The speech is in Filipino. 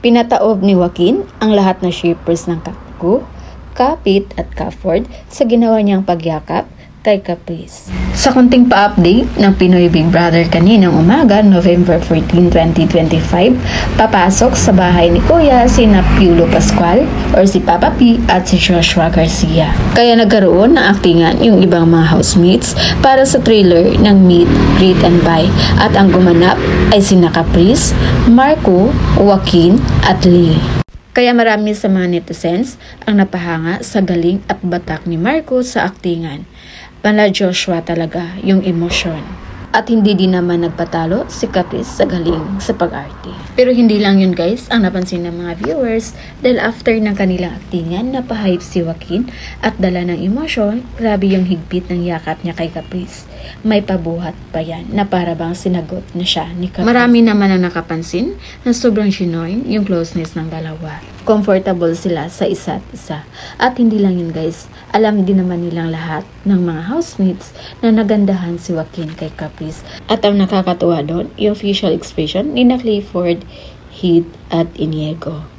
Pinataob ni Joaquin ang lahat ng shippers ng Kapku, Kapit at Kapford sa ginawa niyang pagyakap kay Caprice. Sa kunting pa-update ng Pinoy Big Brother kaninang umaga, November 14, 2025, papasok sa bahay ni Kuya si Piolo Pascual or si Papa P at si Joshua Garcia. Kaya nagkaroon ng aktingan yung ibang mga housemates para sa trailer ng Meet, Greet and Buy at ang gumanap ay sina Caprice, Marco, Joaquin at Lee. Kaya marami sa mga netizens ang napahanga sa galing at batak ni Marco sa aktingan. Pala Joshua talaga yung emosyon. At hindi din naman nagpatalo si Caprice sa galing sa pag-arte. Pero hindi lang yun guys ang napansin ng mga viewers dahil after ng kanilang aktingan napahype si Joaquin at dala ng emosyon, grabe yung higpit ng yakap niya kay Caprice. May pabuhat pa yan na para bang sinagot na siya ni Caprice. Marami naman ang nakapansin na sobrang shinoy yung closeness ng dalawa. Comfortable sila sa isa't isa. At hindi lang yun guys, alam din naman nilang lahat ng mga housemates na nagandahan si Joaquin kay Caprice. At ang nakakatuwa doon, yung facial expression ni Clifford, Heath at Inigo.